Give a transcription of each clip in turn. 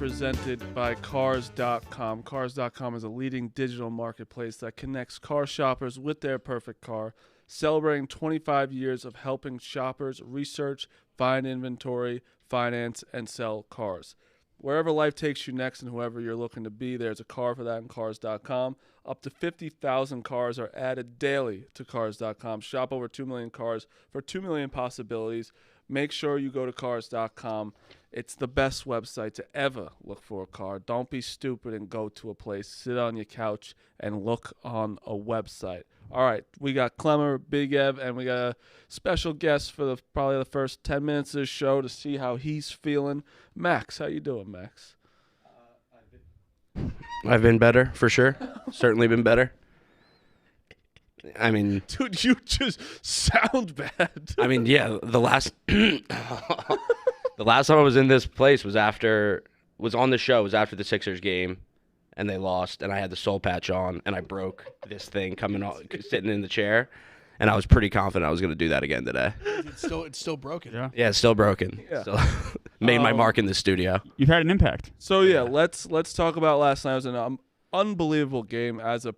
presented by Cars.com. Cars.com is a leading digital marketplace that connects car shoppers with their perfect car, celebrating 25 years of helping shoppers research, find inventory, finance, and sell cars. Wherever life takes you next and whoever you're looking to be, there's a car for that in Cars.com. Up to 50,000 cars are added daily to Cars.com. Shop over 2 million cars for 2 million possibilities. Make sure you go to Cars.com. It's the best website to ever look for a car. Don't be stupid and go to a place. Sit on your couch and look on a website. All right, we got Clemmer, Big Ev, and we got a special guest for probably the first 10 minutes of the show to see how he's feeling. Max, how you doing, Max? I've been better, for sure. Certainly been better. I mean... Dude, you just sound bad. I mean, yeah, the last... the last time I was in this place was after the Sixers game, and they lost, and I had the soul patch on, and I broke this thing sitting in the chair, and I was pretty confident I was going to do that again today. It's still broken. Yeah, it's still broken. Yeah. Still made my mark in the studio. You've had an impact. So, yeah, let's talk about last night. It was an unbelievable game. As a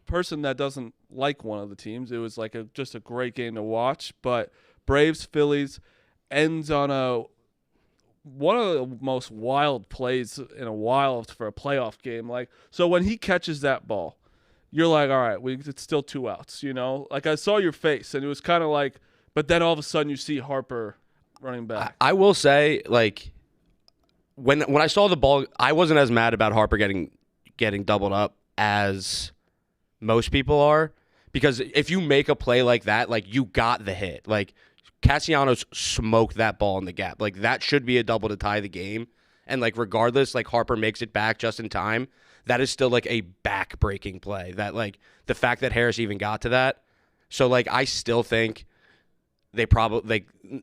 person that doesn't like one of the teams, it was like just a great game to watch, but Braves-Phillies ends on one of the most wild plays in a while for a playoff game. Like, so when he catches that ball, you're like, all right, it's still 2 outs, you know? Like, I saw your face, and it was kind of like, but then all of a sudden you see Harper running back. I will say, like, when I saw the ball, I wasn't as mad about Harper getting doubled up as most people are, because if you make a play like that, like, you got the hit. Like, Castellanos smoked that ball in the gap. Like, that should be a double to tie the game. And, like, regardless, like, Harper makes it back just in time. That is still, like, a back-breaking play. That, like, the fact that Harris even got to that. So, like, I still think they probably, like,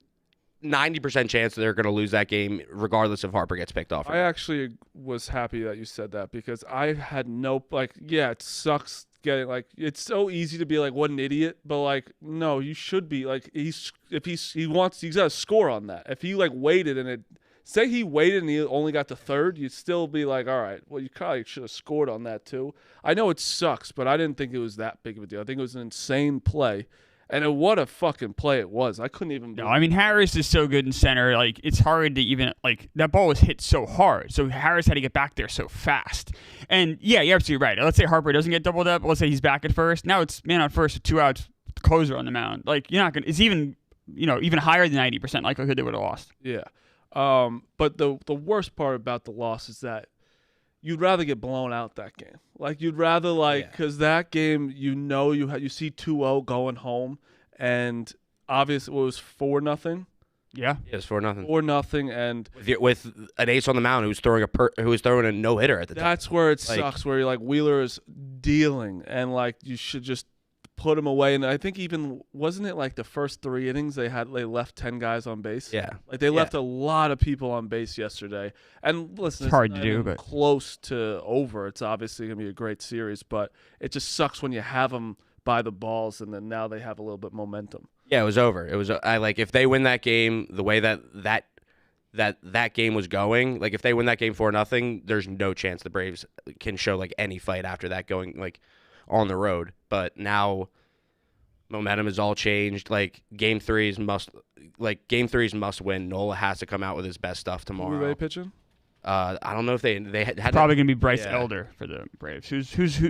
90% chance they're going to lose that game regardless if Harper gets picked off. I actually was happy that you said that, because I had it sucks getting, like, it's so easy to be like, what an idiot, but, like, no, you should be, like, he's got to score on that. If he, like, waited and say he waited and he only got to third, you'd still be like, all right, well, you probably should have scored on that too. I know it sucks, but I didn't think it was that big of a deal. I think it was an insane play. And what a fucking play it was. I couldn't even No, I mean, Harris is so good in center. Like, it's hard to even, like, that ball was hit so hard. So Harris had to get back there so fast. And, yeah, you're absolutely right. Let's say Harper doesn't get doubled up. Let's say he's back at first. Now it's man on first with 2 outs, closer on the mound. Like, you're not going to, it's even higher than 90% likelihood they would have lost. Yeah. But the worst part about the loss is that you'd rather get blown out that game. Like, you'd rather, because that game, you see 2-0 going home, and obviously it was 4-0. Yeah, it was 4-0. 4-0, and with an ace on the mound who was throwing a no hitter at the time. That's where it sucks. Where you're like, Wheeler is dealing, and, like, you should just put him away. And I think even, wasn't it like the first 3 innings they left 10 guys on base? Yeah. Like, they left a lot of people on base yesterday. And listen, it's hard to do, but close to over. It's obviously going to be a great series, but it just sucks when you have them by the balls and then now they have a little bit momentum. Yeah, it was over. It was if they win that game the way that game was going, like, if they win that game 4-0, there's no chance the Braves can show, like, any fight after that going, like, on the road. But now momentum is all changed. Like, game threes must win. Nola has to come out with his best stuff tomorrow. Who are they pitching? I don't know if they had probably gonna be Bryce Elder for the Braves, who's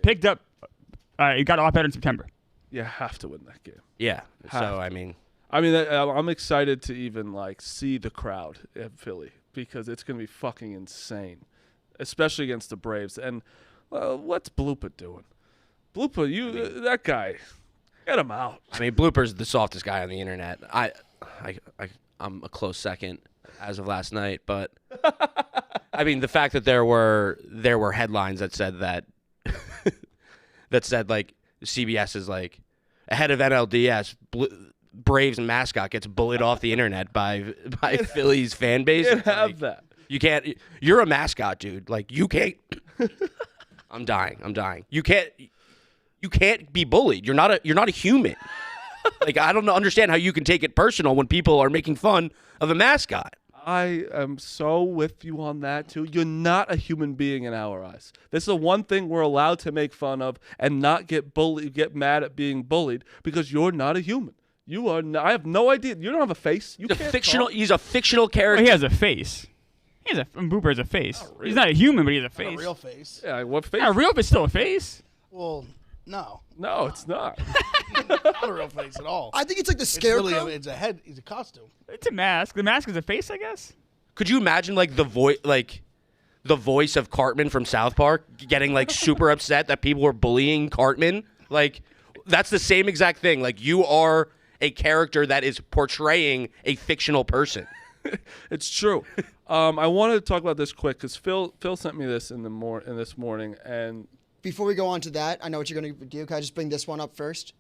picked up. He got a lot better in September. You have to win that game. Yeah. So I mean, I'm excited to even, like, see the crowd at Philly, because it's gonna be fucking insane, especially against the Braves. And what's Blooper doing? Blooper, that guy, get him out. I mean, Blooper's the softest guy on the internet. I'm a close second as of last night, but I mean, the fact that there were headlines that said like CBS is like ahead of NLDS, Braves mascot gets bullied off the internet by Philly's fan base. You have that. You can't. You're a mascot, dude. Like, you can't. I'm dying. You can't be bullied. You're not a human. Like, I don't understand how you can take it personal when people are making fun of a mascot. I am so with you on that too. You're not a human being in our eyes. This is the one thing we're allowed to make fun of and not get mad at being bullied, because you're not a human. You are not, I have no idea. You don't have a face. You can't talk. He's a fictional character. Well, he has a face. Booper has a face. Not really. He's not a human, but he has a Not face. a real face. Yeah, what face? Not real, but still a face. Well, no. No, it's not. Not a real face at all. I think it's like the It's scarecrow. really it's a head. It's a costume. It's a mask. The mask is a face, I guess. Could you imagine like the voice of Cartman from South Park getting like super upset that people were bullying Cartman? Like that's the same exact thing. Like you are a character that is portraying a fictional person. It's true. I wanted to talk about this quick because Phil sent me this in this morning, and Before we go on to that, I know what you're going to do. Can I just bring this one up first?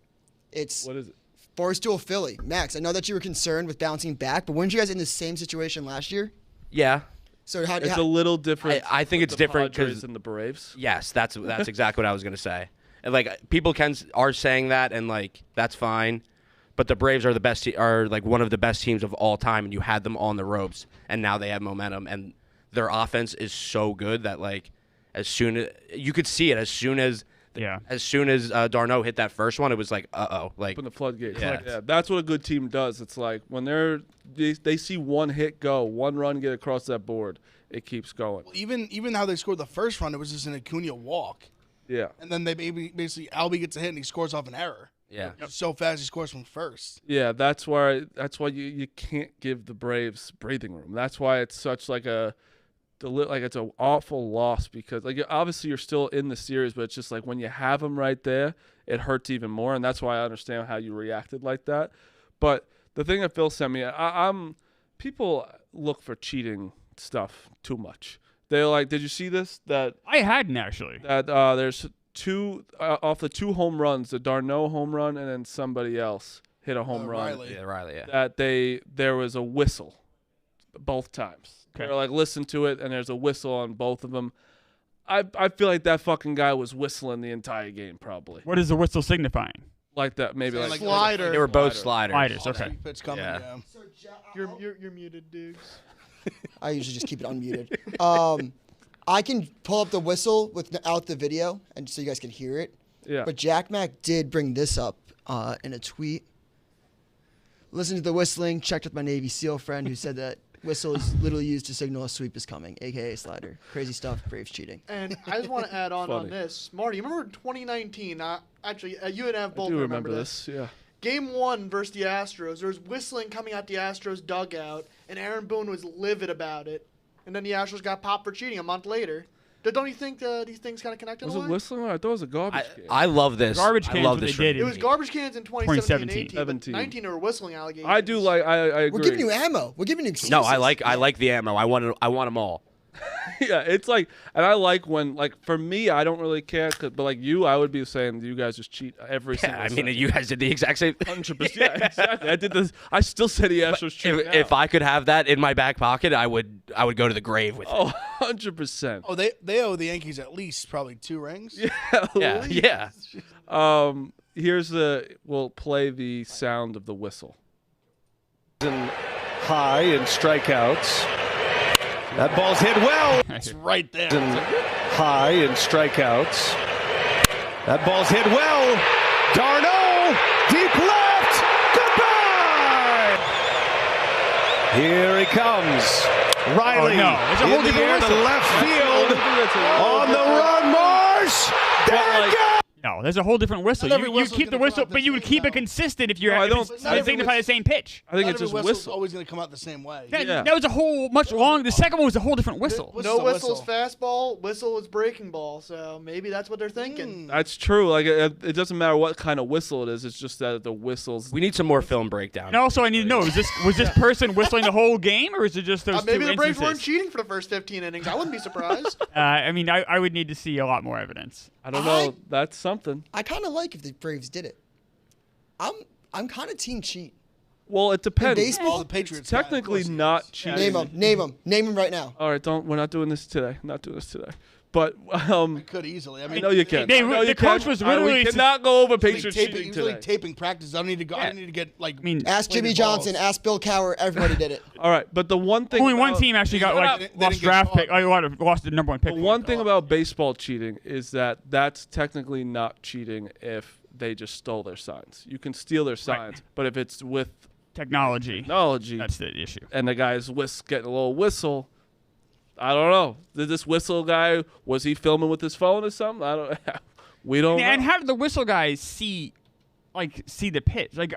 It's what is it? Barstool Philly. Max, I know that you were concerned with bouncing back, but weren't you guys in the same situation last year? Yeah. So how It's a little different. I think with it's the different Padres 'cause- and the Braves. Yes, that's exactly what I was gonna say. And like people are saying that, and like that's fine. But the Braves are are like one of the best teams of all time, and you had them on the ropes, and now they have momentum, and their offense is so good that like as soon as you could see it, as soon as Darno hit that first one, it was like like Open the floodgates. Yeah. Yeah, that's what a good team does. It's like when they see one hit go, one run get across that board, it keeps going. Even how they scored the first run, it was just an Acuna walk, Yeah. and then they basically Albie gets a hit and he scores off an error. yeah. So fast he scores from first. Yeah, that's why you can't give the Braves breathing room. That's why it's such like it's an awful loss, because like obviously you're still in the series, but it's just like when you have them right there, it hurts even more, and that's why I understand how you reacted like that. But the thing that Phil sent me, people look for cheating stuff too much. They're like, did you see this? That I hadn't actually. there's two off the 2 home runs, the Darno home run, and then somebody else hit a home run. Riley. Yeah, Riley. Yeah. That there was a whistle both times. Okay. They're like, listen to it, and there's a whistle on both of them. I feel like that fucking guy was whistling the entire game, probably. What is the whistle signifying? Like that, maybe Saying like slider. They were both sliders. Sliders, okay. Sweet pitch coming. Yeah. Yeah. You're muted, dudes. I usually just keep it unmuted. I can pull up the whistle without the video, and so you guys can hear it. Yeah. But Jack Mack did bring this up in a tweet. Listen to the whistling. Checked with my Navy SEAL friend who said that whistle is literally used to signal a sweep is coming, a.k.a. slider. Crazy stuff. Braves cheating. And I just want to add on Funny. this. Marty, you remember in 2019, actually, you and Ev I both do remember this. Yeah. Game 1 versus the Astros, there was whistling coming out the Astros dugout, and Aaron Boone was livid about it. And then the Astros got popped for cheating a month later. Don't you think these things kind of connected Was a it lot? whistling? I thought it was a garbage can. I love this. Garbage I cans, love what this. they did It was garbage cans in 2017, 18, 17. 19 there were whistling allegations. I do like. I agree. We're giving you ammo. We're giving you excuses. No, I like the ammo. I want them all. Yeah, it's like, and I like when, like, for me, I don't really care, but like you, I would be saying you guys just cheat every Yeah, single. I mean, second. you guys did the exact same. 100%. Yeah, exactly. I did this. I still said the Astros cheating. If I could have that in my back pocket, I would go to the grave with it. Oh, 100%. Oh, they owe the Yankees at least probably 2 rings. Yeah, yeah. We'll play the sound of the whistle. High in strikeouts. That ball's hit well. It's right there. High in strikeouts. That ball's hit well. Darno, deep left. Goodbye. Here he comes. Riley Oh, no. It's a whole in the different air to whistle. left field. On the run, Marsh. There it goes. No, there's a whole different whistle. Not every You whistle's keep the gonna come whistle, out the but you would same, keep it though. consistent if you're No, I don't- if it's- not they every signify the whistle- same pitch. I think Not it's every just whistle's whistle. always going to come out the same way. That, Yeah. that was a whole much long. The second one was a whole different whistle. Whistle's No a whistle is whistle. fastball, whistle is breaking ball. So maybe that's what they're thinking. That's true. Like it doesn't matter what kind of whistle it is. It's just that the whistles. We need some more film breakdown. And also, I need to know: was this person whistling the whole game, or is it just those Maybe two the Braves weren't instances? cheating for the first 15 innings. I wouldn't be surprised. I mean, I would need to see a lot more evidence. I don't know. That's something. I kind of like if the Braves did it. I'm kind of team cheat. Well, it depends. baseball, the Patriots. It's technically not cheating. Name them right now. All right, we're not doing this today. Not doing this today. But Could easily. I I mean, know you can. They- I know the you coach can. was All right, literally- we cannot go over usually Patriots taping, cheating usually today. taping practice. I don't need to go. I don't need to get like. I mean, Ask Jimmy Playing Johnson. balls. Ask Bill Cowher. Everybody did it. All right, but the one thing only one about- team actually got They like didn't lost get draft caught. pick. Lost the number 1 pick. The one thing about baseball cheating is that that's technically not cheating if they just stole their signs. You can steal their signs, but if it's with technology. technology That's the issue. and the guy's getting a little whistle, I don't know. Did this whistle guy, was he filming with his phone or something? I don't. We don't. And know. how did the whistle guys see the pitch? Like,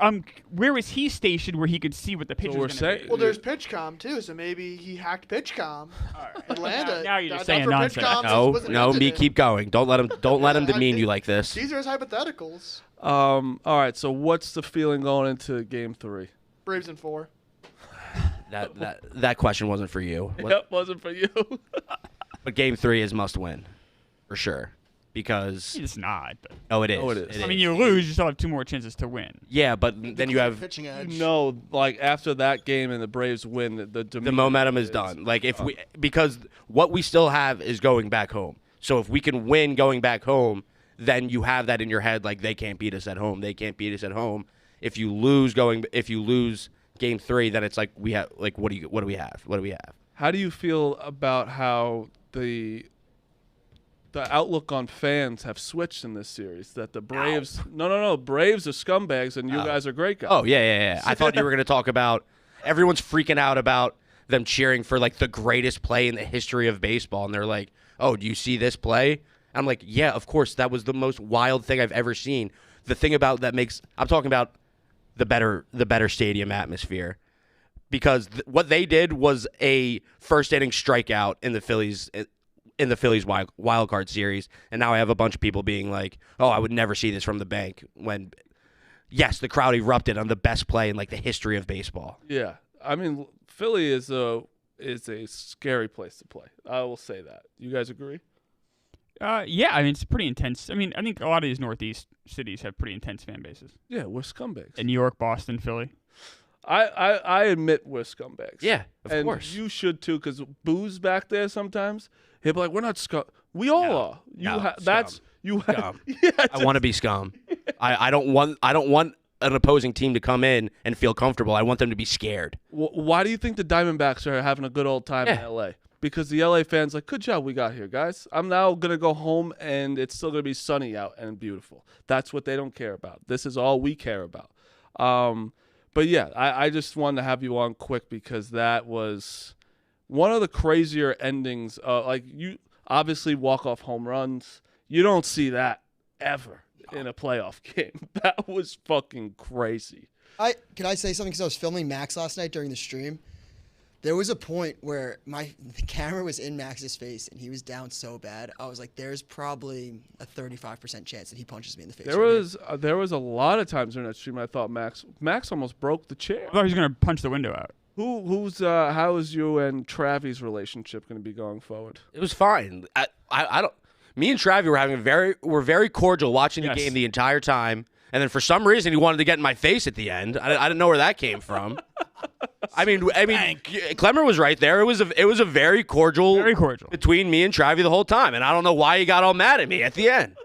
where was he stationed where he could see what the pitch So we're was going to saying- be? Well, there's PitchCom too, so maybe he hacked PitchCom. Atlanta. Now you're just That's saying for nonsense. PitchCom No, was no, me invented. keep going. Don't let him demean you like this. These are his hypotheticals. All right. So what's the feeling going into Game 3? Braves in 4. That question wasn't for you. Yep, wasn't for you. But Game 3 is must win, for sure. Because It's not. But, oh, it is. Oh, it is. I mean, you lose, you still have 2 more chances to win. Yeah, but then you have pitching edge. No, like after that game and the Braves win, the the momentum is done. Like if we because what we still have is going back home. So if we can win going back home, then you have that in your head. Like they can't beat us at home. They can't beat us at home. If you lose Game 3, then it's like we have like what do we have? What do we have? How do you feel about how the outlook on fans have switched in this series? That the Braves, no, Braves are scumbags and you guys are great guys. Oh yeah. I thought you were going to talk about everyone's freaking out about them cheering for like the greatest play in the history of baseball, and they're like, "Oh, do you see this play?" I'm like, "Yeah, of course. That was the most wild thing I've ever seen." The thing about that I'm talking about the better stadium atmosphere, because what they did was a first inning strikeout in the Phillies wild card series, and now I have a bunch of people being like, "Oh, I would never see this from the bank." When yes, the crowd erupted on the best play in like the history of baseball. Yeah, I mean Philly is a scary place to play. I will say that. You guys agree? Yeah, I mean, it's pretty intense. I mean, I think a lot of these Northeast cities have pretty intense fan bases. Yeah, we're scumbags. In New York, Boston, Philly. I admit we're scumbags. Yeah, of and course. you should too, because Boo's back there sometimes. He'll be like, "We're not scum. We all No, are. no, That's scum. you. Scum. Yeah, I want to be scum. I don't want an opposing team to come in and feel comfortable. I want them to be scared. Why do you think the Diamondbacks are having a good old time in Yeah. LA? Because the LA fans like, good job we got here, guys. I'm now gonna go home and it's still gonna be sunny out and beautiful. That's what they don't care about. This is all we care about. But yeah, I just wanted to have you on quick because that was one of the crazier endings. Like you obviously walk off home runs. You don't see that ever in a playoff game. That was fucking crazy. Can I say something? Because I was filming Max last night during the stream. There was a point where the camera was in Max's face and he was down so bad. I was like, "There's probably a 35% chance that he punches me in the face." There was a lot of times during that stream I thought Max almost broke the chair. I thought he was going to punch the window out. How is you and Travi's relationship going to be going forward? It was fine. I don't. Me and Travi were very cordial watching the Yes. game the entire time, and then for some reason he wanted to get in my face at the end. I didn't know where that came from. I mean, Clemmer was right there. It was a very cordial between me and Travi the whole time, and I don't know why he got all mad at me at the end.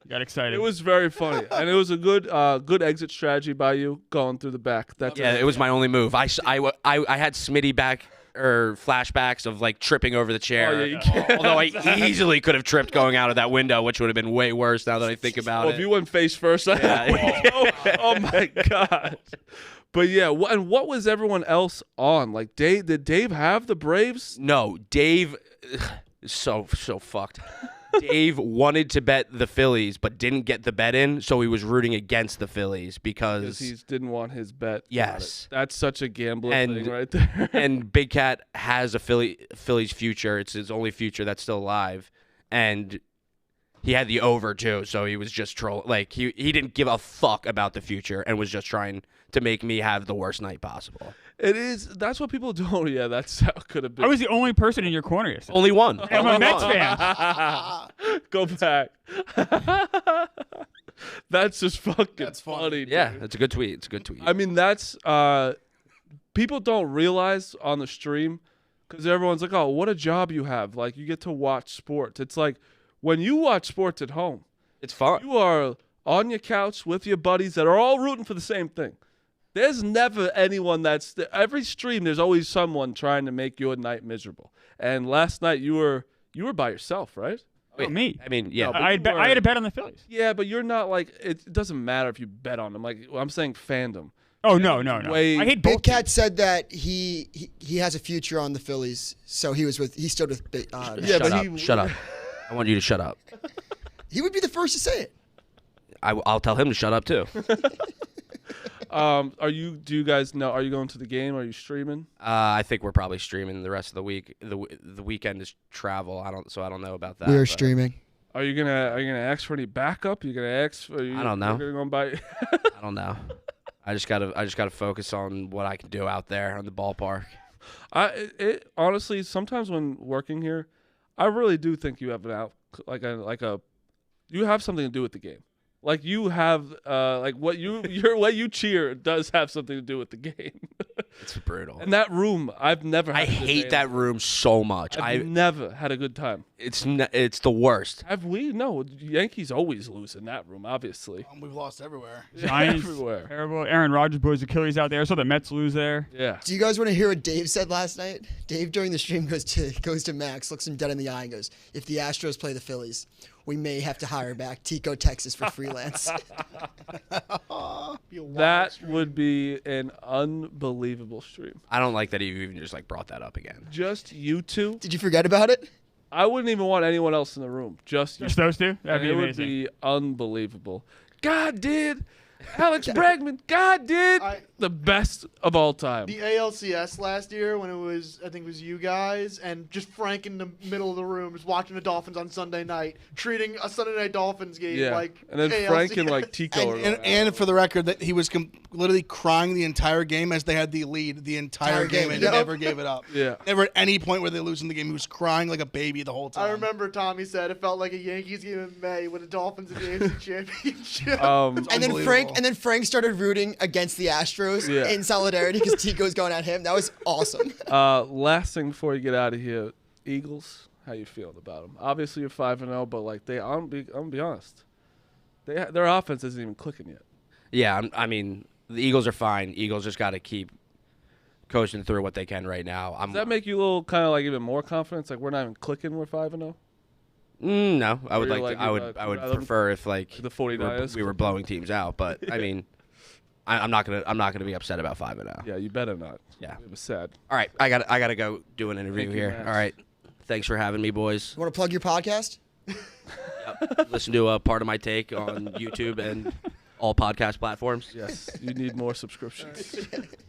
Got excited. It was very funny, and it was a good exit strategy by you going through the back. It was my only move. I had Smitty back or flashbacks of like tripping over the chair. Oh, yeah, you can't. Although I easily could have tripped going out of that window, which would have been way worse now that I think about Well, it. if you went face first, oh my god! But yeah, and what was everyone else on? Like, did Dave have the Braves? No, Dave, so fucked. Dave wanted to bet the Phillies, but didn't get the bet in, so he was rooting against the Phillies because he didn't want his bet. Yes, that's such a gambling thing right there. And Big Cat has a Phillies future; it's his only future that's still alive, and he had the over too, so he was just trolling. Like he didn't give a fuck about the future and was just trying to make me have the worst night possible. It is. That's what people do. Yeah, that's how it could have been. I was the only person in your corner yesterday. Only one. I'm a Only Mets one. fan. Go back. That's just fucking That's funny. funny. Dude. Yeah, it's a good tweet. It's a good tweet. I mean, that's people don't realize on the stream because everyone's like, "Oh, what a job you have! Like, you get to watch sports." It's like when you watch sports at home, it's fun. you are on your couch with your buddies that are all rooting for the same thing. There's never anyone every stream. There's always someone trying to make your night miserable. And last night you were by yourself, right? Oh, me. I mean, yeah. No, but I had a bet on the Phillies. Yeah, but you're not like it doesn't matter if you bet on them. Like I'm saying, fandom. Oh no. Way- I hate Big both. Cat said that he has a future on the Phillies, so he stood with. Shut up. I want you to shut up. He would be the first to say it. I'll tell him to shut up too. Do you guys know? Are you going to the game? Are you streaming? I think we're probably streaming the rest of the week. The weekend is travel. I don't know about that. We are but- streaming. Are you gonna ask for any backup? You gonna ask? I don't know. You're gonna go buy. I don't know. I just gotta focus on what I can do out there on the ballpark. Honestly, sometimes when working here, I really do think you have you have something to do with the game. Like you have what your way you cheer does have something to do with the game. It's brutal. And that room, I've never. I had a good day hate in that it. room so much. I've never had a good time. It's the worst. Have we? No, Yankees always lose in that room. Obviously, We've lost everywhere. Giants, everywhere. terrible. Aaron Rodgers boys Achilles out there. I saw the Mets lose there. Yeah. Do you guys want to hear what Dave said last night? Dave during the stream goes to Max, looks him dead in the eye, and goes, "If the Astros play the Phillies, we may have to hire back Tico, Texas for freelance." That would be an unbelievable stream. I don't like that you even just brought that up again. Just you two. Did you forget about it? I wouldn't even want anyone else in the room. Just you. Just those two? That'd And be it would amazing. be unbelievable. God did. Alex Bregman. God did. The best of all time. The ALCS last year when I think it was you guys, and just Frank in the middle of the room just watching the Dolphins on Sunday night, treating a Sunday night Dolphins game Yeah. like And then ALCS. Frank and Tico. are And for the record, that he was literally crying the entire game as they had the lead the entire game and Yep. never gave it up. Yeah. Never at any point where they lose in the game, he was crying like a baby the whole time. I remember Tommy said it felt like a Yankees game in May with the Dolphins in the AFC Championship. And then Frank started rooting against the Astros Yeah. in solidarity because Tico's going at him. That was awesome. Last thing before you get out of here, Eagles. How you feeling about them? Obviously you're 5-0, but I'm gonna be honest. Their offense isn't even clicking yet. Yeah, I mean the Eagles are fine. Eagles just got to keep coasting through what they can right now. Does that make you a little kind of even more confidence? Like we're not even clicking. We're 5-0. No, I would Or like. you're I like, would rather prefer if the 49ers. we were blowing teams out. But I mean, I'm not gonna be upset about 5-0. Yeah, you better not. Yeah. It was sad. All right, I gotta go do an interview Thank you, here. Max. All right, thanks for having me, boys. You want to plug your podcast? Listen to a part of my take on YouTube and all podcast platforms. Yes, you need more subscriptions.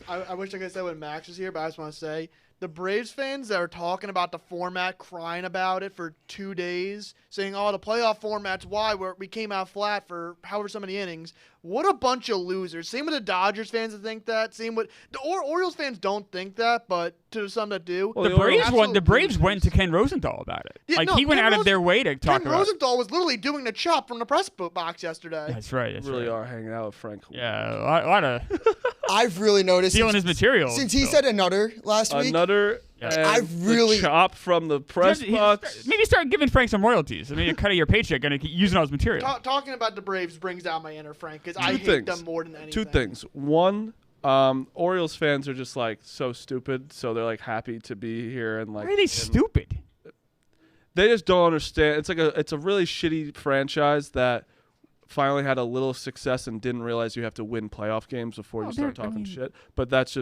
I wish I could say when Max was here, but I just want to say the Braves fans that are talking about the format, crying about it for 2 days, saying, "Oh, the playoff format's why we came out flat for however so many innings." What a bunch of losers. Same with the Dodgers fans that think that. Same with the Orioles fans don't think that, but to some that do. Well, The the Braves absolute went. The Braves went to losers. Ken Rosenthal about it. Yeah, Like no, he went Ken out of their way to talk Ken about. Rosenthal was literally doing the chop from the press box yesterday. That's right. That's really right. are hanging out with Frank. Yeah, a lot of I've really noticed stealing his material. since he so. said another last week. Another. Yeah. and I've really- the chop from the press box. Maybe start giving Frank some royalties. I mean, a cut of your paycheck and using all his material. Talking about the Braves brings out my inner Frank because I Two hate things. them more than anything. Two things. One, Orioles fans are just so stupid, so they're happy to be here and Why are they stupid? They just don't understand. It's a really shitty franchise that finally had a little success and didn't realize you have to win playoff games before you start talking shit. But that's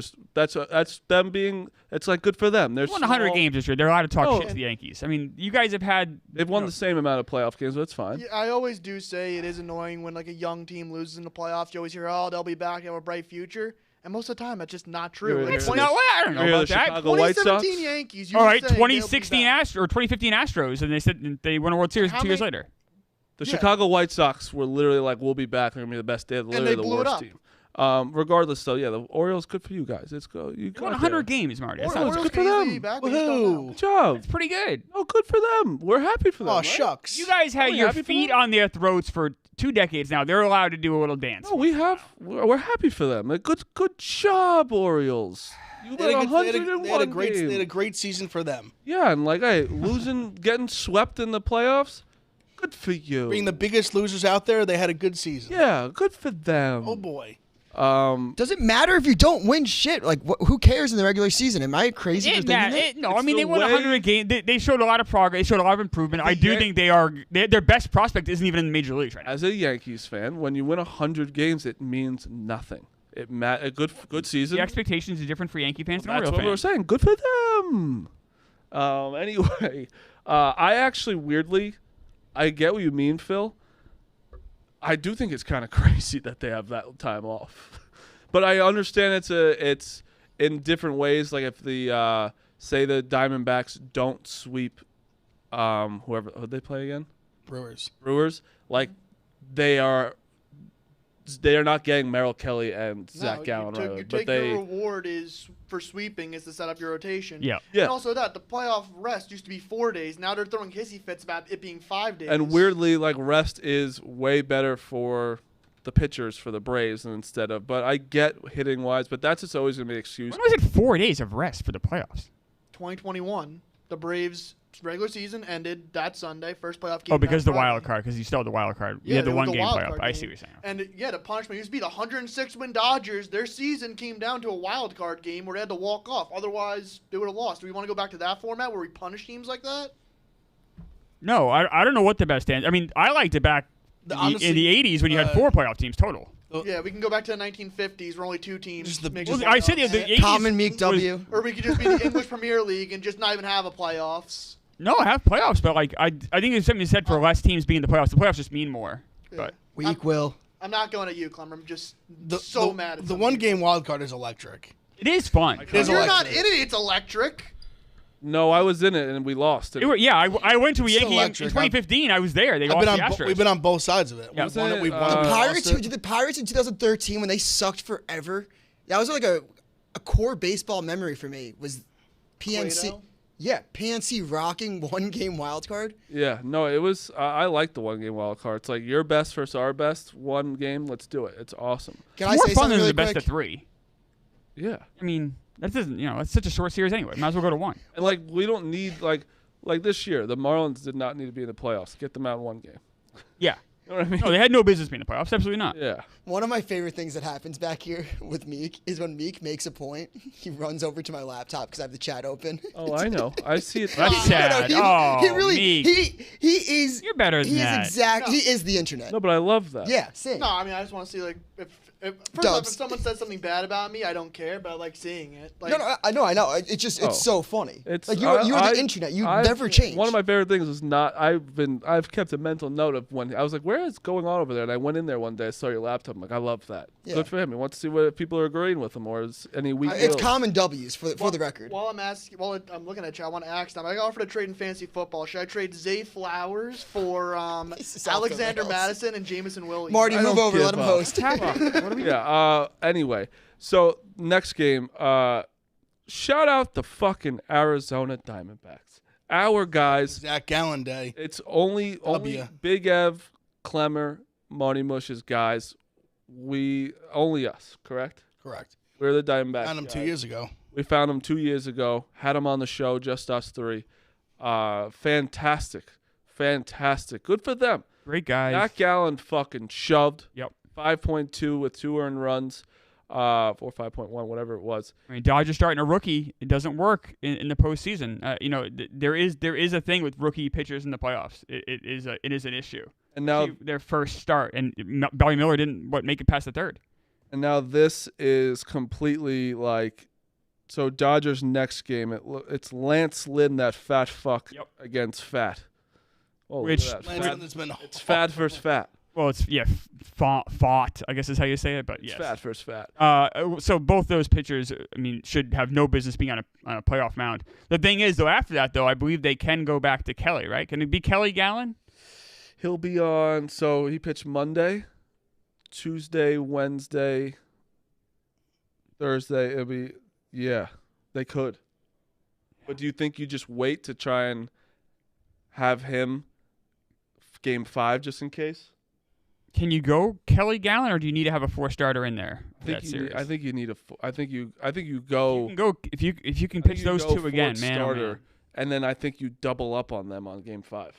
them being. It's good for them. They're They won 100 small. games this year. They're allowed to talk Oh. shit to the Yankees. I mean, you guys have had. They've won the same amount of playoff games, but it's fine. Yeah, I always do say it is annoying when a young team loses in the playoffs. You always hear, "Oh, they'll be back. They have a bright future." And most of the time, that's just not true. Yeah, Like, yeah. No, I don't know You're about the that. Chicago White Sox? 2017 Yankees. All right, usually say they'll be 2016 back. Astros or 2015 Astros, and they said they won a World Series How 2 years many- later. The Yeah. Chicago White Sox were literally "We'll be back. They're gonna be the best." They're literally they the blew it worst up. team. Regardless, though, yeah, the Orioles, good for you guys. It's go. You They got won there. 100 games, Marty. That's not Orioles, Orioles good for can easily them. be back, we just don't know. Woohoo! Good job. It's pretty good. Oh, good for them. We're happy for them. Oh, right? shucks. You guys had we your happy for feet them? on their throats for 2 decades now. They're allowed to do a little dance. No, we have. We're happy for them. Good job, Orioles. You They got had a good- 101 they had a great games. they had a great season for them. Yeah, and like, hey, getting swept in the playoffs. Good for you. Being the biggest losers out there, they had a good season. Yeah, good for them. Oh boy. Does it matter if you don't win shit? Like, who cares in the regular season? Am I crazy for thinking that? No, It's I mean, the they won way- 100 games. They showed a lot of progress. They showed a lot of improvement. I do think their best prospect isn't even in the major leagues right now. As a Yankees fan, when you win 100 games, it means nothing. A good season. The expectations are different for Yankee fans than That's Oriole what we were fans. saying. Good for them. Anyway, I actually weirdly, I get what you mean, Phil. I do think it's kind of crazy that they have that time off, but I understand it's in different ways. Like if the say the Diamondbacks don't sweep whoever they play again, Brewers, like they are not getting Merrill Kelly and Zach Gallen, You take your reward is for sweeping is to set up your rotation. Yeah. And also the playoff rest used to be 4 days. Now they're throwing hissy fits about it being 5 days. And weirdly, like rest is way better for the pitchers for the Braves instead of. But I get hitting wise, but that's just always gonna be an excuse. When was it 4 days of rest for the playoffs? 2021, the Braves regular season ended that Sunday, first playoff game. Oh, because that the wild Friday. card, because you still had the wild card. You Yeah, had the it was one game wild playoff. card I game. see what you're saying. And the punishment used to be the 106 win Dodgers. Their season came down to a wild card game where they had to walk off. Otherwise, they would have lost. Do we want to go back to that format where we punish teams like that? No, I don't know what the best stand. I mean, I liked it back Honestly, in the 80s when you had 4 playoff teams total. Yeah, we can go back to the 1950s where only 2 teams Just the- make Well, the I said playoffs. the 80s Common Meek was- W. Or we could just be the English Premier League and just not even have a playoffs. No, I have playoffs, but like I think there's something said for less teams being in the playoffs. The playoffs just mean more. But Weak will. I'm not going at you, Clemmer. I'm just The, so the, mad at the some one people. game wild card is electric. it is fun. Is You're electric. not in it. It's electric. No, I was in it and we lost. I went to a It's Yankee game in electric. 2015. I was there. They I've lost been the on Astros. we've been on both sides of it. Yeah. We've won it. We've won The it. The we've Pirates, lost it. did the Pirates in 2013 when they sucked forever? That was like a core baseball memory for me. Was PNC? Cueto? Yeah, PNC rocking 1 game wild card. Yeah, no, it was. I like the 1 game wild card. It's like your best versus our best. 1 game, let's do it. It's awesome. Can It's I more say fun something than really the best quick? of 3. Yeah, I mean, that doesn't. It's such a short series anyway. Might as well go to 1. and like we don't need like this year. The Marlins did not need to be in the playoffs. Get them out in 1 game. Yeah. You know what I mean? No, they had no business being in the playoffs. Absolutely not. Yeah. One of my favorite things that happens back here with Meek is when Meek makes a point, he runs over to my laptop because I have the chat open. Oh, I know. I see it. That's sad. He Oh, really, Meek. he is. You're better than He that. is exact. He is the internet. No, but I love that. Yeah, same. No, I mean I just want to see like if first off, Dubs. if someone says something bad about me, I don't care, but I like seeing it. Like, No, I know. It's just, Oh. it's so funny. It's like you're the internet. You never change. One of my favorite things is not. I've kept a mental note of when I was like, "Where is going on over there?" And I went in there one day, I saw your laptop. I'm like, "I love that. Yeah. Good for him. He wants to see what people are agreeing with him, or is any weak." It's wills. common W's for the record. While I'm looking at you, I want to ask them. I got offered to trade in fantasy football. Should I trade Zay Flowers for This is off Alexander the rails. Madison and Jamison Williams? Marty, I move don't over. give Let him up. host. Yeah. Anyway, so next game. Shout out the fucking Arizona Diamondbacks. Our guys. Zach Gallen Day. It's only W. Big Ev, Clemmer, Monty Mush's guys. Only us, correct? Correct. We're the Diamondbacks. Found him 2 guys. years ago. We found him 2 years ago. Had him on the show, just us 3. Fantastic. Good for them. Great guys. Zach Gallen fucking shoved. Yep. 5.2 with 2 earned runs. Or 5.1, whatever it was. I mean, Dodgers starting a rookie, it doesn't work in the postseason. There is a thing with rookie pitchers in the playoffs. It is an issue. And now, Their first start, and Bobby Miller didn't make it past the 3rd. and now this is completely like. So Dodgers next game, it's Lance Lynn, that fat fuck, Yep. against fat. Oh, look Which- at that. Lance Fat- has been it's fat versus fat. Well, it's fought, I guess is how you say it, but It's yes. fat versus fat. So both those pitchers, I mean, should have no business being on a playoff mound. The thing is, though, after that, though, I believe they can go back to Kelly, right? Can it be Kelly Gallen? He'll be on. So he pitched Monday, Tuesday, Wednesday, Thursday, it'll be they could. But do you think you just wait to try and have him game 5 just in case? Can you go Kelly Gallon, or do you need to have a 4-starter in there for that series? I think you need I think you You go. can go if you can pitch those two again, man. Starter, and then I think you double up on them on game 5.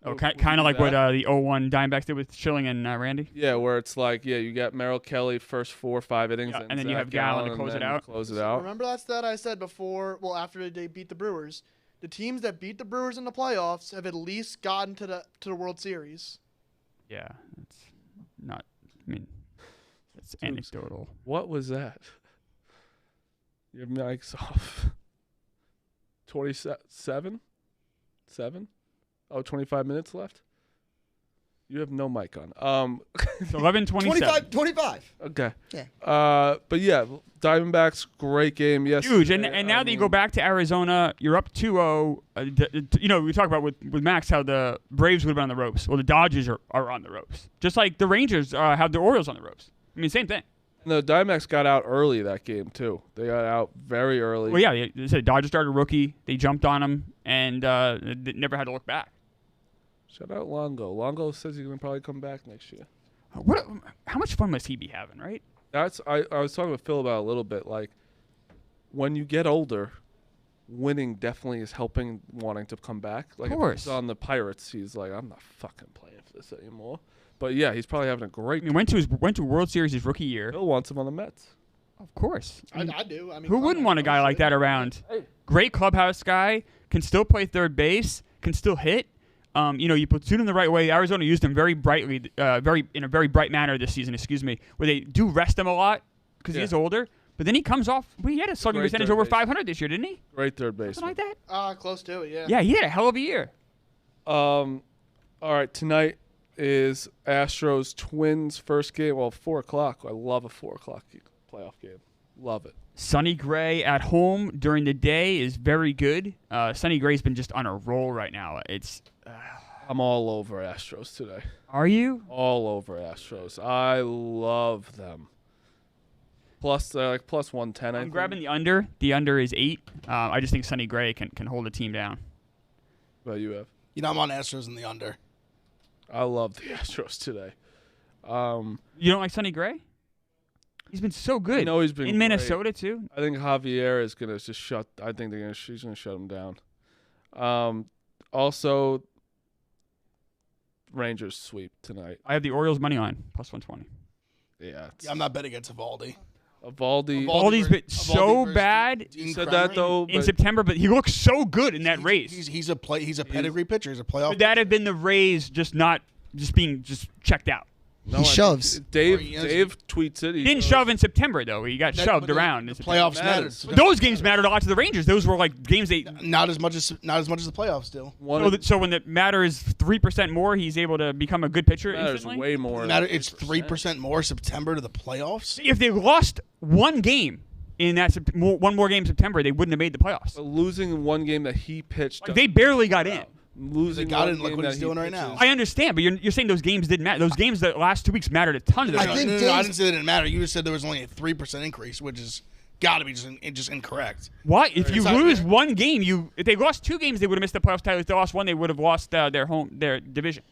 Oh, kind of like what the 0-1 Diamondbacks did with Schilling and Randy. Yeah, where it's like you got Merrill Kelly first 4 or 5 innings, and then you have Gallon to close it out. Remember that stat I said before? Well, after they beat the Brewers, the teams that beat the Brewers in the playoffs have at least gotten to the World Series. Yeah, it's not. I mean, it's anecdotal. What was that? Your mic's off. 27? 7? Oh, 25 minutes left? You have no mic on. It's 11:27. 25. Okay. Yeah. But yeah, Diamondbacks, great game. Yes. Huge. And now that you go back to Arizona, you're up 2-0. We talk about with Max how the Braves would have been on the ropes. Well, the Dodgers are on the ropes. Just like the Rangers have the Orioles on the ropes. I mean, same thing. No, Diamondbacks got out early that game, too. They got out very early. Well, yeah, they said Dodgers started rookie. They jumped on him and they never had to look back. Shout out Longo. Longo says he's going to probably come back next year. How much fun must he be having, right? I was talking with Phil about it a little bit. Like, when you get older, winning definitely is helping wanting to come back. Like, of course. If he's on the Pirates, he's like, I'm not fucking playing for this anymore. But, yeah, he's probably having a great went to World Series his rookie year. Phil wants him on the Mets. Of course. I do. I mean, who wouldn't want a guy like that around? Hey. Great clubhouse guy, can still play third base, can still hit. You platoon him the right way. Arizona used him very brightly, in a very bright manner this season. Where they do rest him a lot because he is older. But then he comes off. Well, he had a slugging percentage over 500 this year, didn't he? Great third baseman. Something like that. Close to it. Yeah. Yeah, he had a hell of a year. All right, tonight is Astros Twins first game. Well, 4:00. I love a 4:00 playoff game. Love it. Sonny Gray at home during the day is very good. Sonny Gray's been just on a roll right now. I'm all over Astros today. Are you? All over Astros. I love them. Plus, they're like plus 110. I'm grabbing the under. The under is 8. I just think Sonny Gray can hold the team down. What you have? I'm on Astros in the under. I love the Astros today. You don't like Sonny Gray? He's been so good. I know he's been in great. Minnesota too. I think Javier is gonna just shut. I think she's gonna shut him down. Also, Rangers sweep tonight. I have the Orioles money line plus 120. Yeah, I'm not betting against Evaldi. Evaldi's been so bad. You said that though in September, but he looks so good in that race. He's a pedigree pitcher. He's a playoff. Would that have been the Rays just being checked out? He shoves. Dave tweets it. He didn't shove in September though. He got shoved around. In Playoffs matters. Those games mattered a lot to the Rangers. Those were like games they not as much as the playoffs still. So when the matter is 3% more, he's able to become a good pitcher matters instantly. Way more. It's 3% more September to the playoffs. If they lost one game in that one more game in September, they wouldn't have made the playoffs. But losing one game that he pitched, they barely got in. Losing they got one in. Look game what that he's doing right pitches. now. I understand, but you're saying those games didn't matter. Those games the last 2 weeks mattered a ton to the No, Rangers. I didn't say they didn't matter. You just said there was only a 3% increase, which is got to be just incorrect. Why? If you lose one game, if they lost 2 games, they would have missed the playoffs title. If they lost one, they would have lost their division.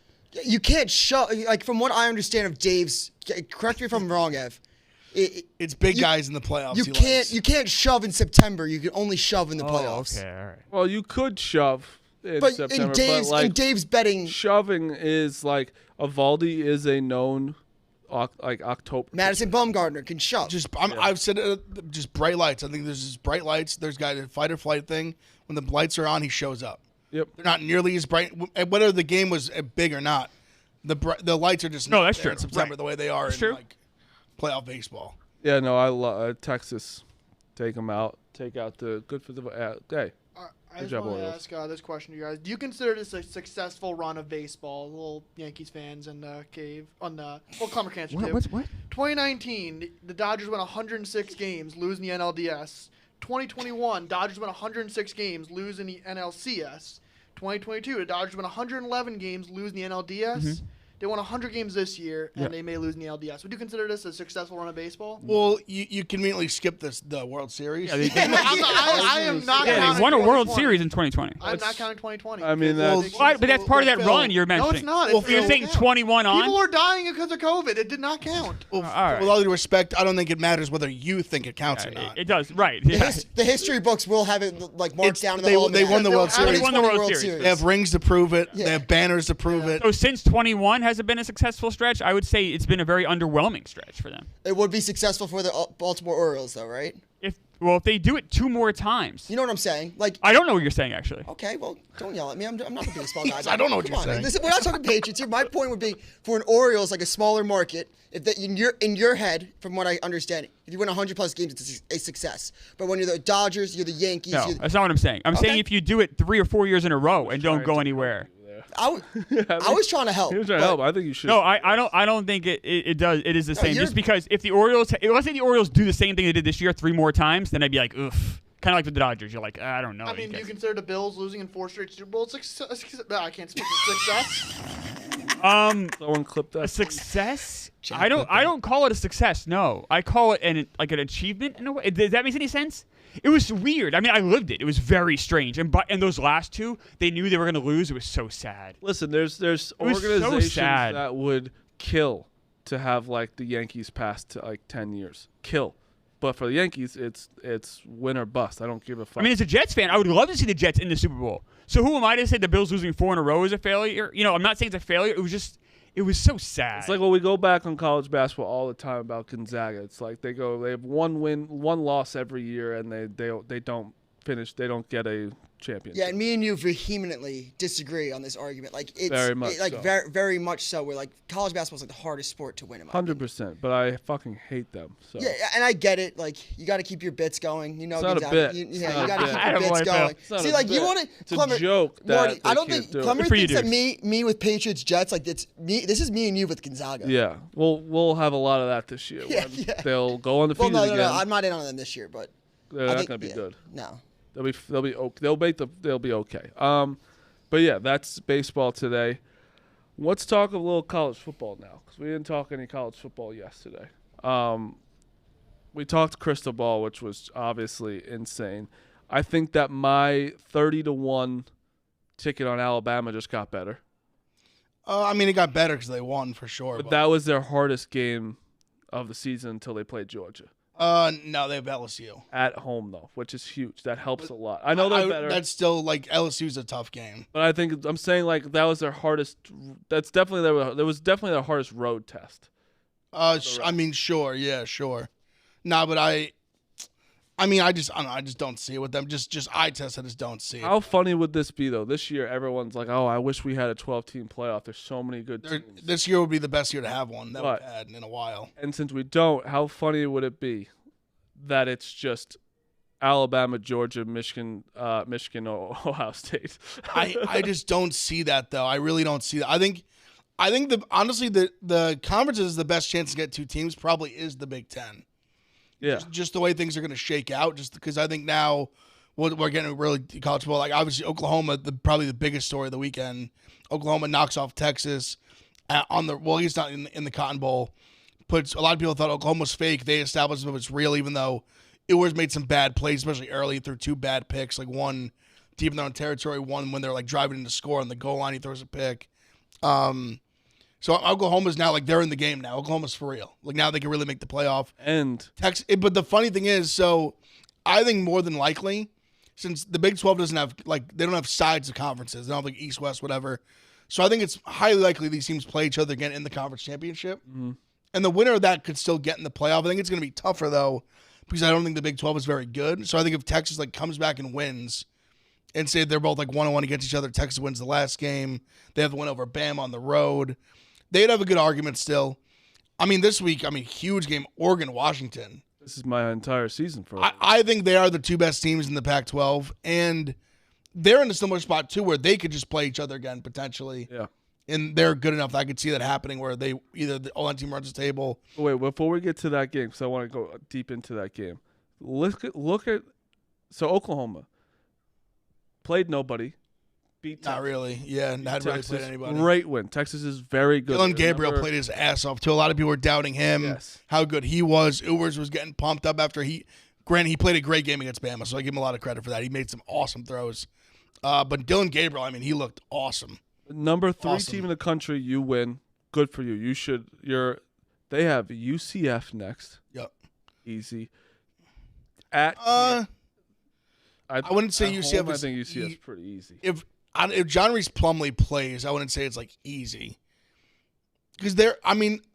You can't shove. Like from what I understand of Dave's. Correct me if I'm wrong, Ev. It's big guys in the playoffs. You can't shove in September. You can only shove in the playoffs. Okay, all right. Well, you could shove in September, in Dave's betting, shoving is like Evaldi is a known like October. Madison Bumgarner can shove. I've said just bright lights. I think there's just bright lights. There's got a fight or flight thing. When the lights are on, he shows up. Yep. They're not nearly as bright. Whether the game was big or not, the lights are just that's true. in September the way they are in like playoff baseball. Yeah, no, I love Texas. Take them out. Take out the good for the day. I just want to ask this question to you guys. Do you consider this a successful run of baseball? Little Yankees fans in the cave on the Cumber Cancer too. What? 2019, the Dodgers won 106 games, losing the NLDS. 2021, Dodgers won 106 games, losing the NLCS. 2022, the Dodgers won 111 games, losing the NLDS. They won 100 games this year, and Yeah. they may lose in the LDS. Would you consider this a successful run of baseball? Well, you conveniently skipped the World Series. Yeah, they- I am not Yeah, counting they won a World 2020. Series in 2020. I'm not counting 2020. I mean, Well, that's But that's part of that Phil, run you're mentioning. No, it's not. Well, It You're doesn't saying count. 21 on? People are dying because of COVID. It did not count. Well, all right. with all due respect, I don't think it matters whether you think it counts or not. It does, right. The, Yeah. the history books will have it like marked It's- down in the they- Hall of they Fame. won the World They'll have Series. They won the 20 World Series. They have rings to prove it. Yeah. They have banners to prove it. So since 21 has it been a successful stretch? I would say it's been a very underwhelming stretch for them. It would be successful for the Baltimore Orioles, though, right? If they do it 2 more times. You know what I'm saying? Like, I don't know what you're saying actually. okay, well, don't yell at me. I'm not a baseball guy. I don't know what Come you're on, saying. Listen, we're not talking Patriots here. My point would be for an Orioles, like a smaller market, if that in your head, from what I understand, if you win 100+ games, it's a success. But when you're the Dodgers, you're the Yankees. No, you're, that's not what I'm saying. I'm Okay. saying if you do it 3 or 4 years in a row and don't go anywhere. I was trying to help. he was trying to but- help. I think you should. No, I don't think it does. It is the same. you're- Just because if the Orioles, let's say the Orioles do the same thing they did this year 3 more times, then I'd be like, oof. Kind of like with the Dodgers. You're like, I don't know. I mean, do you guys. consider the Bills losing in 4 straight Super Bowls success? No, I can't speak to success. Someone clipped that. A success? Jack I Whipper. don't call it a success. No, I call it an achievement in a way. Does that make any sense? It was weird. I mean, I lived it. It was very strange. And those last 2, they knew they were going to lose. It was so sad. Listen, there's was so organizations sad. that would kill to have like the Yankees past to like 10 years. Kill. But for the Yankees, it's win or bust. I don't give a fuck. I mean, as a Jets fan, I would love to see the Jets in the Super Bowl. So who am I to say the Bills losing 4 in a row is a failure? You know, I'm not saying it's a failure. It was so sad. it's like when we go back on college basketball all the time about Gonzaga. It's like they have 1 win, 1 loss every year, and they don't finish. They don't get a championship. Yeah, and me and you vehemently disagree on this argument. Like it's Very much so. very, very much so. We're like college basketball is like the hardest sport to win. In my opinion. 100%. But I fucking hate them. So. Yeah, and I get it. Like you got to keep your bits going. You know, It's not a Gonzaga, bit. You, It's yeah, not you a got to bit. keep I your don't bits like going. It's not See, a like you bit. want to. It's a joke that Marty, they I don't can't think do it. Clemmer Good for you, thinks that dudes. me with Patriots Jets like it's me. This is me and you with Gonzaga. Yeah, we'll have a lot of that this year. Yeah, when yeah. They'll go Well, undefeated no, again. I'm not in on them this year, but They're I not think, going to be yeah, good. No. They'll be okay. They'll be okay. But yeah, that's baseball today. Let's talk a little college football now because we didn't talk any college football yesterday. We talked crystal ball, which was obviously insane. I think that my 30-1 ticket on Alabama just got better. I mean, it got better because they won for sure. But that was their hardest game of the season until they played Georgia. No, they have LSU. At home, though, which is huge. That helps a lot. I know they're better. That's still like LSU's a tough game. But I think I'm saying like that was their hardest. That's definitely there was definitely their hardest road test. I mean, sure, yeah, sure. No, but I mean, I don't know, I just don't see it with them. Just eye test, I just don't see it. How funny would this be though? This year, everyone's like, "Oh, I wish we had a 12-team playoff." There's so many good teams. This year would be the best year to have one that But- we've had in a while. And since we don't, how funny would it be that it's just Alabama, Georgia, Michigan, Ohio State? I just don't see that though. I really don't see that. I think honestly the conference is the best chance to get 2 teams probably is the Big Ten. Yeah. Just the way things are going to shake out. Just because I think now we're getting really college football. Like obviously Oklahoma, probably the biggest story of the weekend. Oklahoma knocks off Texas he's not in the Cotton Bowl. Puts a lot of people thought Oklahoma was fake. They established it was real, even though Ewers made some bad plays, especially early, threw 2 bad picks. Like one deep in their own territory, one when they're like driving in to score on the goal line, he throws a pick. So Oklahoma's now like they're in the game now. Oklahoma's for real. Like now they can really make the playoff. And But the funny thing is, so I think more than likely, since the Big 12 doesn't have they don't have sides of conferences, they don't have like East, West, whatever. So I think it's highly likely these teams play each other again in the conference championship. Mm-hmm. And the winner of that could still get in the playoff. I think it's going to be tougher though, because I don't think the Big 12 is very good. So I think if Texas comes back and wins, and say they're both 1-1 against each other, Texas wins the last game, they have the win over Bama on the road, they'd have a good argument still. I mean, this week, huge game, Oregon-Washington. this is my entire season for I think they are the 2 best teams in the Pac-12, and they're in a similar spot too, where they could just play each other again potentially. Yeah. And they're good enough that I could see that happening, where they either the O-line team runs the table. Wait, before we get to that game, because I want to go deep into that game. Look at so Oklahoma played nobody, beat Not Texas. really. Yeah, not really Texas, played anybody. great win. Texas is very good. Dylan Gabriel Remember- played his ass off too. A lot of people were doubting him, Yes. how good he was. Ewers was getting pumped up after granted, he played a great game against Bama, so I give him a lot of credit for that. He made some awesome throws. But Dylan Gabriel, I mean, he looked awesome. Number 3 Awesome. team in the country, you win. Good for you. They have UCF next. Yep. Easy. At I wouldn't say at UCF home, is I think UCF is pretty easy. If John Reese Plumlee plays, I wouldn't say it's like easy. Because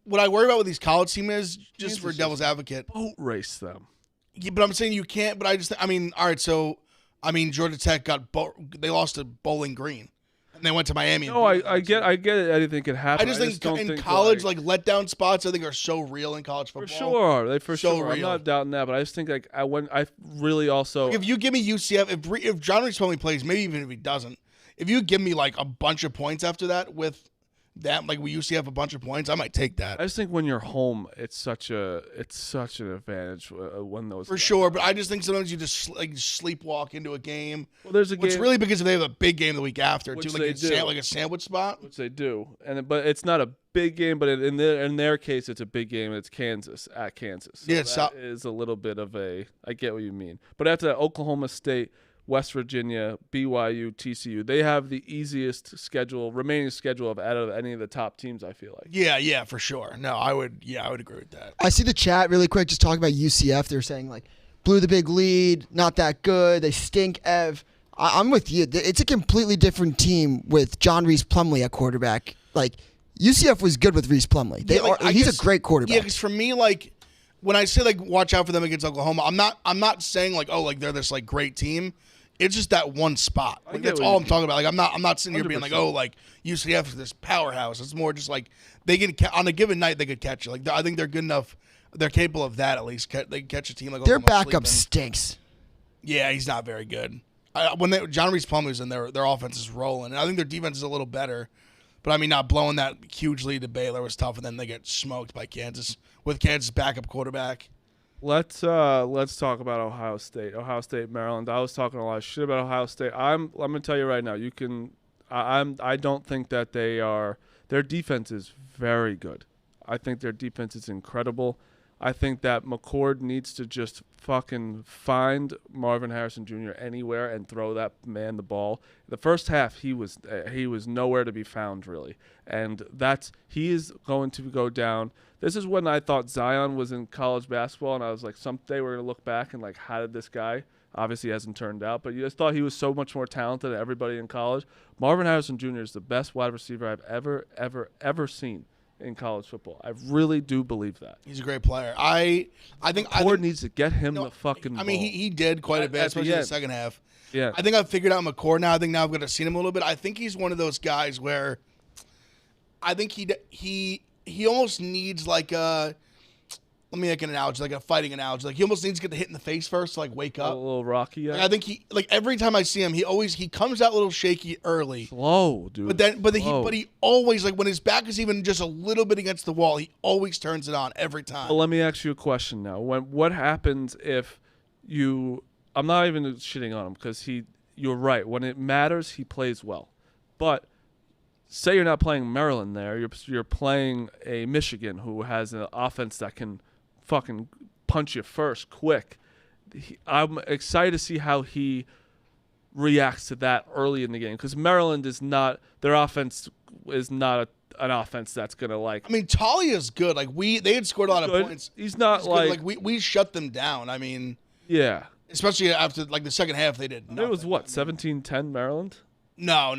what I worry about with these college teams is just for Kansas devil's advocate. Boat race them. Yeah, but I'm saying you can't. But all right. So Georgia Tech they lost to Bowling Green, and they went to Miami. No, I get it. Anything could happen. I just think don't in think, college, like letdown spots, I think are so real in college football. for sure, they for So sure. I'm real. not doubting that, but I just think like I really also If you give me UCF, if John Reese Plumlee plays, maybe even if he doesn't, if you give me like a bunch of points after that with that, like we UCF a bunch of points, I might take that. I just think when you're home, it's such an advantage when those For sure, but I just think sometimes you just sleepwalk into a game. Well, there's a Which game really because they have a big game the week after Which too, they like do. like a sandwich spot. which they do, but it's not a big game. But in their case, it's a big game. It's Kansas at Kansas. So Yeah, that is a little bit of a. I get what you mean, but after that, Oklahoma State, West Virginia, BYU, TCU, they have the easiest remaining schedule out of any of the top teams. I feel like. Yeah, for sure. No, I would agree with that. I see the chat really quick just talking about UCF. They're saying, like, blew the big lead, not that good. They stink, Ev. I'm with you. It's a completely different team with John Reese Plumlee at quarterback. Like, UCF was good with Reese Plumlee. He's a great quarterback. Yeah, because for me, like, when I say, like, watch out for them against Oklahoma, I'm not saying, like, oh, like, they're this, like, great team. It's just that one spot. Like, that's all I'm talking about. Like, I'm not sitting here being like, 100%. oh, like, UCF is this powerhouse. It's more just like they can on a given night they could catch you. Like, I think they're good enough. They're capable of that at least. They can catch a team like Their Oklahoma backup sleeping. stinks. Yeah, he's not very good. When John Reese Plumlee's in their offense is rolling, and I think their defense is a little better. But I mean, not blowing that huge lead to Baylor was tough, and then they get smoked by Kansas with Kansas backup quarterback. Let's talk about Ohio State, Maryland. I was talking a lot of shit about Ohio State. I'm gonna tell you right now. I don't think that their defense is very good. I think their defense is incredible. I think that McCord needs to just fucking find Marvin Harrison Jr. anywhere and throw that man the ball. The first half, he was nowhere to be found really, and he is going to go down. This is when I thought Zion was in college basketball, and I was like, someday we're gonna look back and like, how did this guy? Obviously, he hasn't turned out, but you just thought he was so much more talented than everybody in college. Marvin Harrison Jr. is the best wide receiver I've ever seen in college football. I really do believe that. He's a great player. I think McCord needs to get him the fucking I mean, ball. he did quite a bit, At the especially in the end. second half. Yeah. I think I've figured out McCord now. I think now I've got to see him a little bit. I think he's one of those guys where I think he almost needs like a let me make an analogy, like a fighting analogy. Like he almost needs to get the hit in the face first to like wake a up. little rocky. Like, I think every time I see him, he comes out a little shaky early. Slow, dude. But Slow. he always, like when his back is even just a little bit against the wall, he always turns it on every time. Well, let me ask you a question now. What happens if I'm not even shitting on him because you're right. When it matters, he plays well. But say you're not playing Maryland there, you're playing a Michigan who has an offense that can fucking punch you first quick. I'm excited to see how he reacts to that early in the game because Maryland is not their offense is not an offense that's gonna like. I mean, Talia's good. Like they had scored a lot of good. points. He's not He's good. Like we shut them down. I mean, yeah. especially after like the second half, they did. It was nothing. what 17-10 Maryland. No.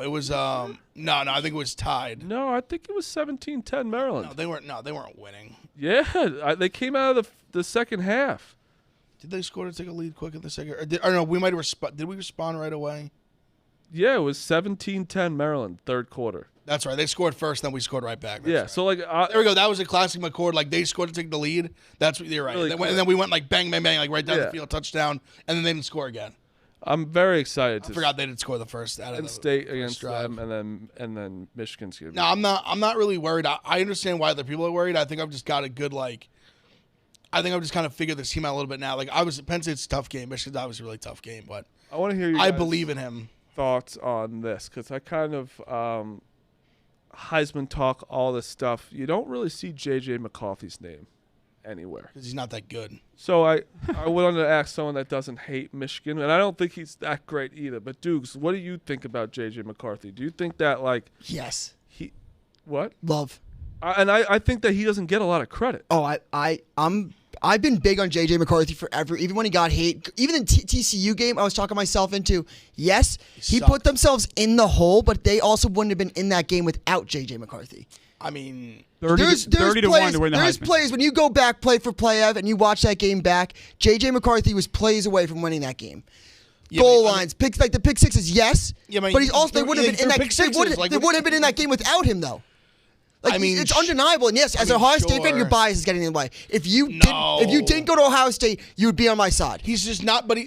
It was no. I think it was tied. No, I think it was 17-10 Maryland. No, they weren't. No, they weren't winning. Yeah, they came out of the second half. Did they score to take a lead quick in the second? Or no, we might have did we respond right away? Yeah, it was 17-10 Maryland, third quarter. That's right. They scored first, then we scored right back. That's Yeah, right. so like There we go. That was a classic McCord. Like they scored to take the lead. That's what you're right. Really And then we went like bang, bang, bang, like right down Yeah. the field, touchdown, and then they didn't score again. I'm very excited I to forgot they didn't score the first out of Penn the State first against drive. them, and then Michigan's gonna be. No, I'm not really worried. I understand why other people are worried. I think I've just got a good I think I've just kind of figured this team out a little bit now. Like Penn State's a tough game. Michigan's obviously a really tough game, but I want to hear you. I guys' believe in him. thoughts on this because I kind of Heisman talk, all this stuff. You don't really see J.J. McCarthy's name anywhere Because he's not that good. So I wanted to ask someone that doesn't hate Michigan, and I don't think he's that great either. But Dukes, what do you think about J.J. McCarthy? Do you think that Yes. what? Love. I think that he doesn't get a lot of credit. Oh, I've been big on J.J. McCarthy forever. Even when he got hate, even in TCU game, I was talking myself into. Yes, he put themselves in the hole, but they also wouldn't have been in that game without J.J. McCarthy. I mean, 30 to 1 to win the There's Heisman. plays when you go back play for play of and you watch that game back. J.J. McCarthy was plays away from winning that game. Goal lines, picks like the pick sixes, yes. Yeah, but he's also they would have been in that. They would have been in that game without him though. Like, I mean, it's undeniable. And yes, as an Ohio State fan, your bias is getting in the way. If you didn't go to Ohio State, you would be on my side. he's just not. But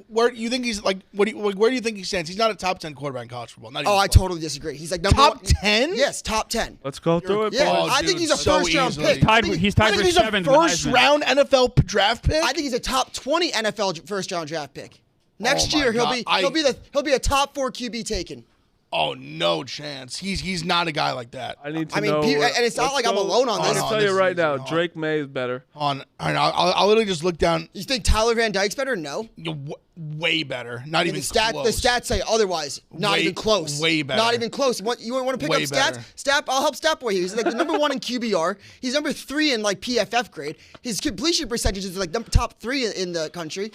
where you think he's like? Where do you think he stands? He's not a top 10 quarterback in college football. Not even Oh, I close. totally disagree. He's like number Top one. 10? Yes, top 10. Let's go through it. Yeah, boys. I think he's a so first-round easily. pick. He's I tied think for he's a seventh in the first Heisman. round NFL draft pick. I think he's a top 20 NFL first-round draft pick. Next Oh my year, God. he'll be a top 4 QB taken. Oh, no chance. He's not a guy like that. I need to I mean, know. and it's not like I'm alone on I'm this. gonna tell you right now, Drake May is better. I'll literally just look down. You think Tyler Van Dyke's better? No. Way better. Not even The stats say otherwise. Not even close. Way better. Not even close. You want to pick Way up better. stats? I'll help Statboy here. He's like the number 1 in QBR. He's number 3 in like PFF grade. His completion percentage is like top 3 in the country.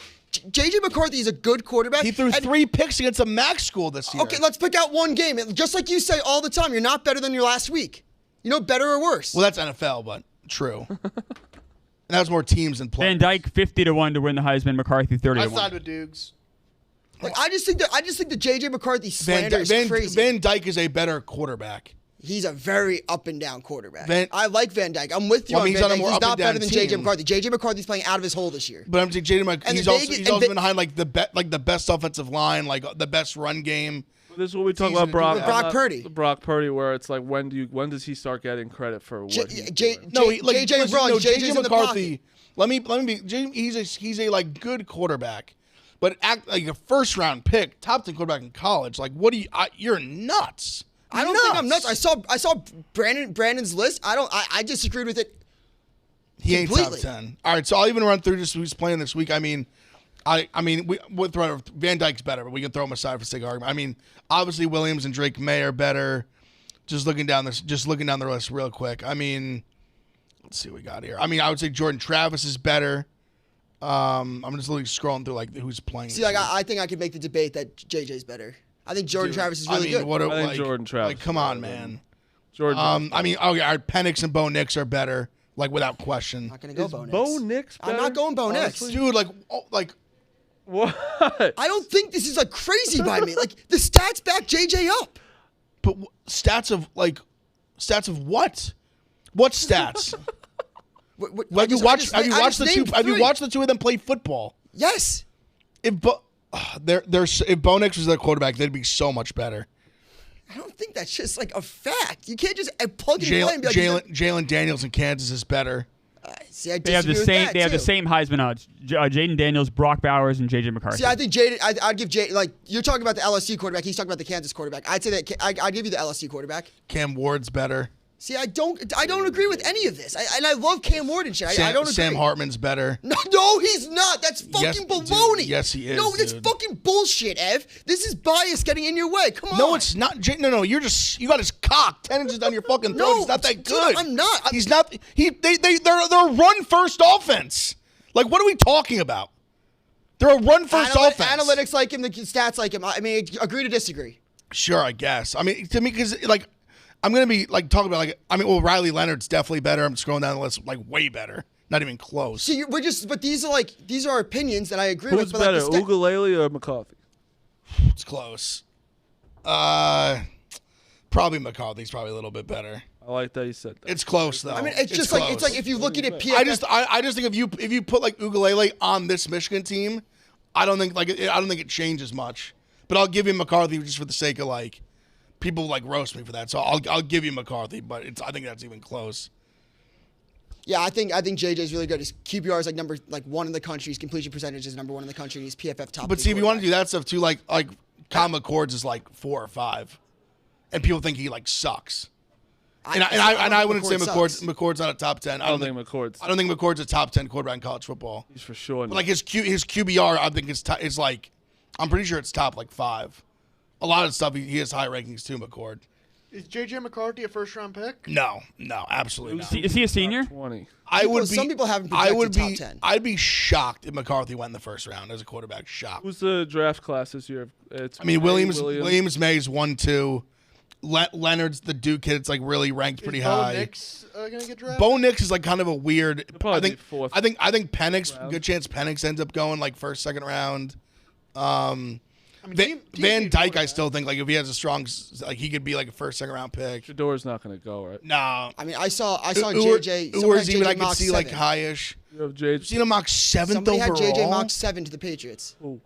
J.J. McCarthy is a good quarterback. He threw 3 picks against a MAC school this year. Okay, let's pick out one game. Just like you say all the time, you're not better than your last week. You know, better or worse. Well, that's NFL, but true. And that was more teams than players. Van Dyke 50 to 1 to win the Heisman. McCarthy 30 I to 1. side with Dukes. Like, I just think that J.J. McCarthy slander is crazy. Van Dyke is a better quarterback. He's a very up and down quarterback. I like Van Dyke. I'm with you Well, I on mean, he's Van on a Dyke. more He's up and not better down than J.J. team. McCarthy. J.J. McCarthy's playing out of his hole this year. But I'm saying J.J. McCarthy, he's also been behind like the best offensive line, like the best run game. This is what we talk about Brock Purdy. Brock Purdy, where it's like when does he start getting credit for what he's doing? J.J. runs. J.J. McCarthy. Let me be. He's a like good quarterback, but act like a first round pick, top 10 quarterback in college. Like, what do you? You're nuts. I don't think I'm nuts. I saw Brandon's list. I disagreed with it. He ain't top completely. 10. All right, so I'll even run through just who's playing this week. I mean, we'll throw Van Dyke's better, but we can throw him aside for sake of argument. I mean, obviously Williams and Drake May are better. Just looking down the list real quick. I mean, let's see what we got here. I mean, I would say Jordan Travis is better. I'm just literally scrolling through like who's playing. See, like I think I could make the debate that JJ's better. I think Jordan Travis is really good. I think Jordan Travis. Like, come on, man. Jordan. I mean, okay, our Penix and Bo Nix are better, like without question. Not gonna go Is Bo Nix. Bo Nix I'm better? not going Bo Nix. Dude, like What? I don't think this is like crazy by me. Like the stats back JJ up. but stats of what? What stats? Have you watched the two of them play football? Yes. If Bo Nix was their quarterback, they'd be so much better. I don't think that's just like a fact. You can't just plug and play and be like, Jalen Daniels in Kansas is better. See, I They have the disagree with same. that, They have the too. same Heisman odds. Jaden Daniels, Brock Bowers, and J.J. McCarthy. See, I think I'd give Jaden, like, you're talking about the LSU quarterback. He's talking about the Kansas quarterback. I'd say that I'd give you the LSU quarterback. Cam Ward's better. See, I don't agree with any of this. And I love Cam Ward and shit. I don't agree. Sam Hartman's better. No, he's not. That's fucking baloney. Dude, yes, he is. No, that's fucking bullshit, Ev. This is bias getting in your way. Come on. No, it's not. No. You got his cock 10 inches down your fucking throat. No, He's not that dude, good. I'm not. He's not. They're a run first offense. Like, what are we talking about? They're a run first offense. Analytics like him, the stats like him. I mean, agree to disagree. Sure, I guess. I mean, to me, because like, I'm gonna be like talking about like, I mean, well, Riley Leonard's definitely better. I'm scrolling down the list, like way better. Not even close. See, but these are opinions that I agree with. Who's but better, like Ugalele or McCarthy? It's close. Probably McCarthy's probably a little bit better. I like that you said that. It's close though. I mean, it's just close. like if you look at it, PFF, I just think if you put like Ugalele on this Michigan team, I don't think it changes much. But I'll give you McCarthy just for the sake of like people like roast me for that. So I'll give you McCarthy, but I think that's even close. Yeah, I think JJ's really good. His QBR is like number 1 in the country. His completion percentage is number 1 in the country. He's PFF top. But see, if you want to do that stuff too, like Kyle McCord's is like 4 or 5, and people think he like sucks. I wouldn't say McCord's not a top 10. I don't think McCord's a top 10 quarterback in college football. He's for sure. But like his QBR, I think is like, I'm pretty sure it's top like 5. A lot of stuff he has high rankings too. McCord. Is J.J. McCarthy a first-round pick? No, absolutely not. Is he a senior? 20. Some people haven't projected top 10. I'd be shocked if McCarthy went in the first round as a quarterback. Shocked. Who's the draft class this year? Williams Mays 1-2. Leonard's the Duke kid. It's like really ranked pretty high. Bo Nix gonna get drafted? Bo Nix is like kind of a weird. Probably I think fourth I think Penix. round. Good chance Penix ends up going like first, second round. I mean, Van Dyke, I still think like if he has a strong, like he could be like a first, second round pick. Shador's not going to go, right? No, I mean, I saw JJ. Urs even I could mock see 7. like high-ish. You have JJ. Seen him mock 7th Somebody overall. had JJ mock 7 to the Patriots. Ooh.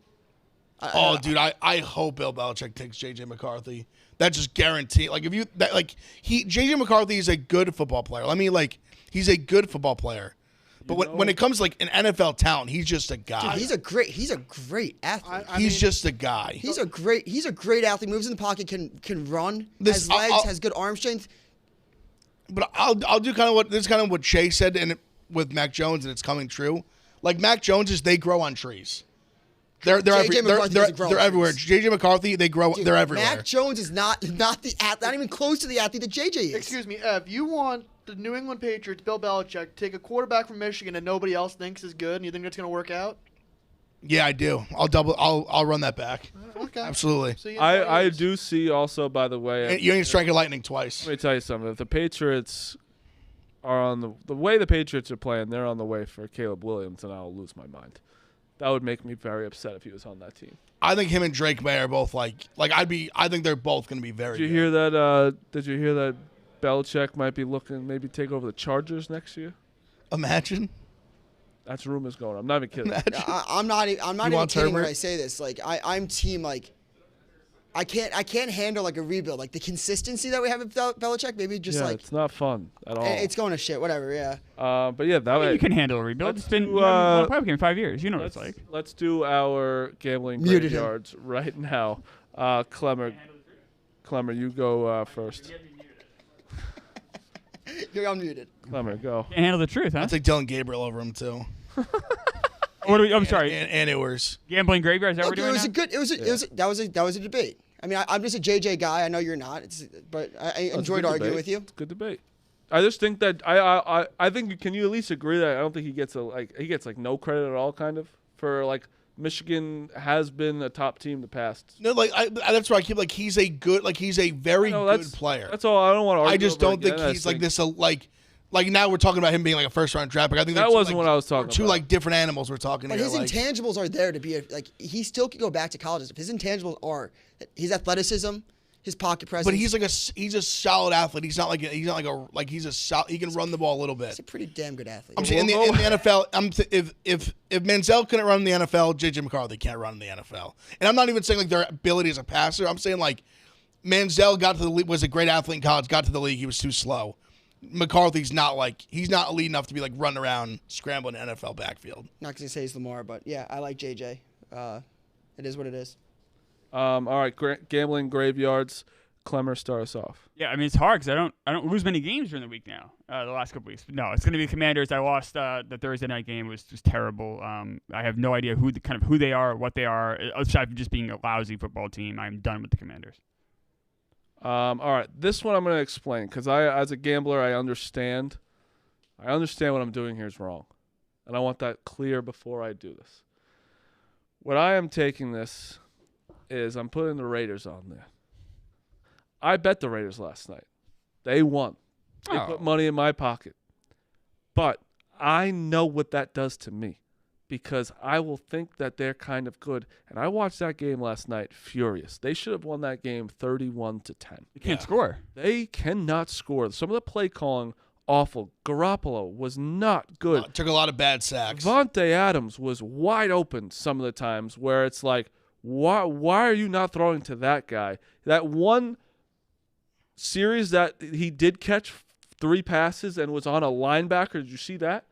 Dude, I hope Bill Belichick takes JJ McCarthy. That just guarantee. Like if you that like JJ McCarthy is a good football player. He's a good football player. But when it comes to like an NFL talent, he's just a guy. Dude, he's a great athlete. He's just a guy. He's a great athlete. Moves in the pocket, can run, This- has legs, I'll- has good arm strength. But I'll do this is kind of what Chase said with Mac Jones, and it's coming true. Like Mac Jones they grow on trees. They're McCarthy doesn't grow they're on everywhere. trees. JJ McCarthy they're everywhere. Mac Jones is not the athlete, not even close to the athlete that JJ is. Excuse me, Ev. You want the New England Patriots, Bill Belichick, take a quarterback from Michigan that nobody else thinks is good, and you think that's going to work out? Yeah, I do. I'll run that back. Okay. Absolutely. So you I do see also, by the way. And you ain't striking lightning twice. Let me tell you something. If the Patriots are on the way the Patriots are playing, they're on the way for Caleb Williams, and I'll lose my mind. That would make me very upset if he was on that team. I think him and Drake May are both I think they're both going to be very Did you good. hear that? Did you hear that Belichick might be looking maybe take over the Chargers next year? Imagine. That's rumors going. I'm not even kidding. I'm not even want kidding when Herbert? I say this. Like I'm team like. I can't handle like a rebuild. Like the consistency that we have with Belichick, maybe just Yeah, it's not fun at all. it's going to shit. Whatever. Yeah. But yeah, that way You can handle a rebuild. Let's It's been do, you haven't won a playoff game in 5 years. You know what it's like. Let's do our gambling Muted him. graveyards right now. Clemmer, you go first. You're unmuted. Clemmer, go. Can't handle the truth, huh? I'll take Dylan Gabriel over him too. What do we, I'm sorry. And Ewers. Gambling graveyard. Is that what Look, we're it doing was now? a good. That was a debate. I mean, I'm just a JJ guy. I know you're not. But I enjoyed arguing with you. It's a good debate. I just think that I think can you at least agree that I don't think he gets no credit at all, kind of, for like Michigan has been a top team the past. No, that's why I keep he's a very good player. That's all. I don't want to argue. I just over don't think again. I he's just like think this. Like now we're talking about him being like a first round draft pick. I think That wasn't what I was talking two about. like different animals we're talking But here. his intangibles are there to be he still could go back to college. If his intangibles are his athleticism, his pocket presence. But he's a solid athlete. He can run the ball a little bit. He's a pretty damn good athlete. I'm saying in the NFL, if Manziel couldn't run in the NFL, JJ McCarthy can't run in the NFL. And I'm not even saying like their ability as a passer. I'm saying like Manziel got to the league, was a great athlete in college, got to the league, he was too slow. McCarthy's not he's not elite enough to be like running around scrambling in NFL backfield. Not going to say he's Lamar, but yeah, I like JJ. It is what it is. All right, gambling graveyards. Clemmer, start us off. Yeah, I mean it's hard because I don't lose many games during the week now. The last couple weeks. No, it's going to be Commanders. I lost the Thursday night game. It was just terrible. I have no idea who they are, what they are. Aside from just being a lousy football team, I'm done with the Commanders. All right, this one I'm going to explain because as a gambler, I understand what I'm doing here is wrong, and I want that clear before I do this. What I am taking this is I'm putting the Raiders on there. I bet the Raiders last night. They won. They put money in my pocket, but I know what that does to me because I will think that they're kind of good. And I watched that game last night furious. They should have won that game 31-10. You can't score. They cannot score. Some of the play calling, awful. Garoppolo was not good. Took a lot of bad sacks. Devontae Adams was wide open some of the times where it's like, why are you not throwing to that guy? That one series that he did catch 3 passes and was on a linebacker, did you see that?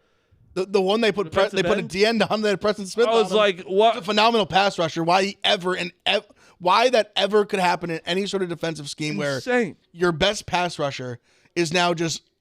The one they put Defensive they put a end? DN on there, Preston Smith. I was on him. like, He's what? a phenomenal pass rusher. Why that ever could happen in any sort of defensive scheme where Insane. your best pass rusher is now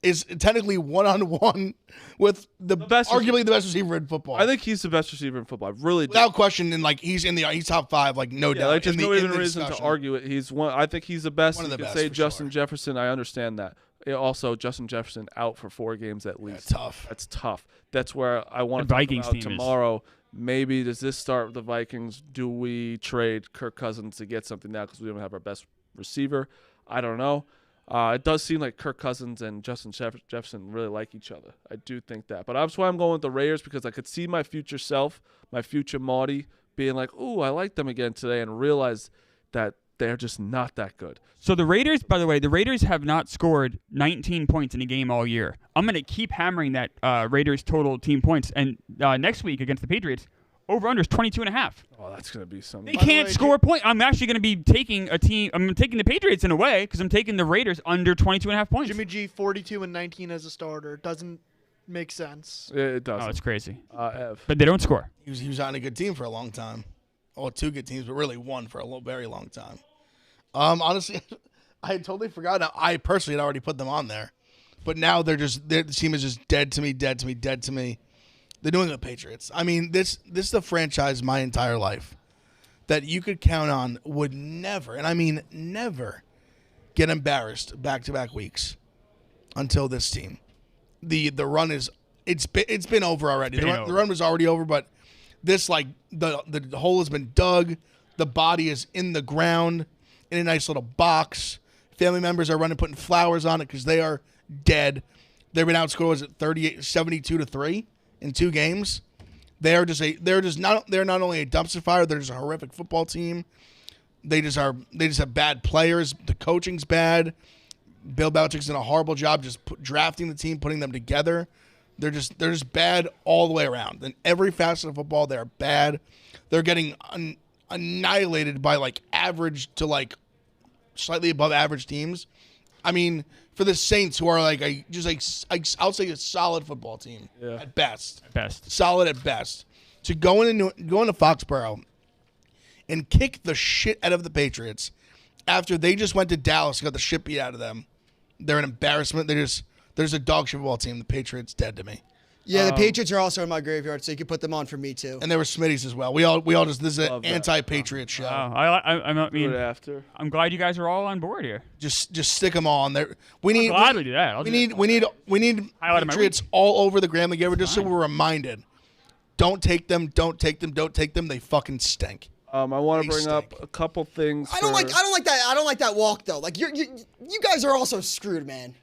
is technically 1-on-1 with the best arguably the best receiver in football. I think he's the best receiver in football. I really do. without question, and like he's top 5, like no Yeah, doubt. like there's in the, no in even the reason to discussion. argue it. He's one. I think he's the best. One of You the could best, say for Justin sure. Jefferson. I understand that. Also, Justin Jefferson out for 4 games at least. tough. That's tough. That's where I want The to talk Vikings about team is- tomorrow. Maybe does this start with the Vikings? Do we trade Kirk Cousins to get something now because we don't have our best receiver? I don't know. It does seem like Kirk Cousins and Justin Jefferson really like each other. I do think that. But that's why I'm going with the Raiders, because I could see my future self, my future Marty, being like, ooh, I like them again today, and realize that they're just not that good. So the Raiders, by the way, the Raiders have not scored 19 points in a game all year. I'm going to keep hammering that Raiders total team points. And next week against the Patriots, over-under is 22.5. Oh, that's going to be some. They By the can't way, score a point. I'm actually going to be taking a team. I'm taking the Patriots in a way because I'm taking the Raiders under 22.5 points. Jimmy G 42-19 as a starter doesn't make sense. It does. Oh, it's crazy. Ev. But they don't score. He was on a good team for a long time. Well, 2 good teams, but really 1 for a very long time. Honestly, I had totally forgotten. I personally had already put them on there, but now the team is just dead to me. The New England Patriots. I mean, this is the franchise my entire life that you could count on would never, and I mean never, get embarrassed back-to-back weeks until this team. The run is it's been over already. The run was already over, but this, like, the hole has been dug. The body is in the ground in a nice little box. Family members are running, putting flowers on it because they are dead. They've been outscored, was it 72-3 in 2 games? They're not only a dumpster fire, they're just a horrific football team. They just have bad players. The coaching's bad. Bill Belichick's done a horrible job just drafting the team, putting them together. They're just bad all the way around. In every facet of football, they're bad. They're getting annihilated by like average to like slightly above average teams. I mean, for the Saints, who are like I'll say a solid football team at best. Solid at best. To go into Foxborough and kick the shit out of the Patriots after they just went to Dallas and got the shit beat out of them. They're an embarrassment. There's a dog shit football team. The Patriots dead to me. Yeah, the Patriots are also in my graveyard, so you can put them on for me too. And there were Smitty's as well. We all just, this is an Love that. anti-Patriot show. I Do mean, it after. I'm glad you guys are all on board here. Just stick them all on there. We need I'll gladly do that. we need Highlight of my Patriots all over the Grambling Giver just so we're reminded. Don't take them. They fucking stink. I want They to bring up stink. a couple things. I don't like that walk though. Like you guys are also screwed, man.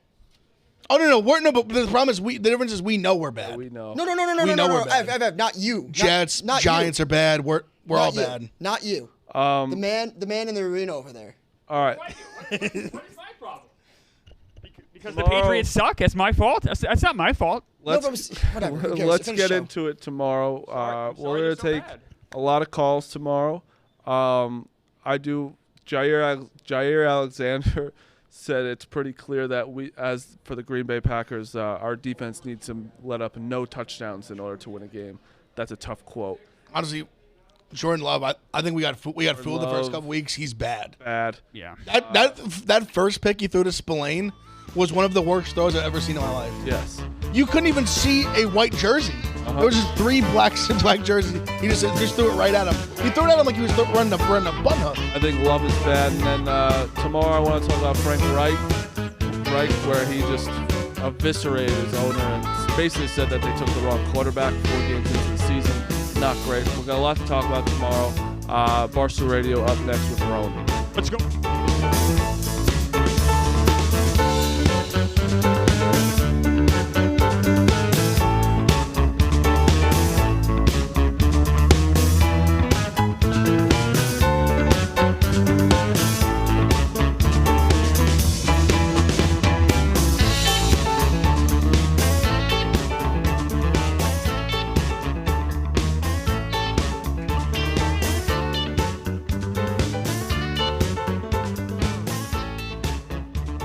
Oh no, but the problem is the difference is we know we're bad. We know. No, We know we're bad. Ev, not you. Jets, not Giants you. are bad. We're all Not you. bad. Not you. The man in the arena over there. All right. What is my problem? Because the Tomorrow- Patriots suck. That's my fault. That's not my fault. Whatever. Who cares? Let's Finish get the show. into it tomorrow. I'm sorry We're you're going so to take bad. a lot of calls tomorrow. Jair Alexander said it's pretty clear that as for the Green Bay Packers, our defense needs to let up no touchdowns in order to win a game. That's a tough quote. Honestly, Jordan Love, I think we got fooled the first Love. couple weeks. He's bad. Bad. Yeah. That first pick he threw to Spillane was one of the worst throws I've ever seen in my life. Yes. You couldn't even see a white jersey. There was just 3 black jerseys. He just threw it right at him. He threw it at him like he was running a bun hook. I think Love is bad. And then tomorrow I want to talk about Frank Reich, where he just eviscerated his owner and basically said that they took the wrong quarterback 4 games into the season. Not great. We've got a lot to talk about tomorrow. Barstool Radio up next with Roan. Let's go.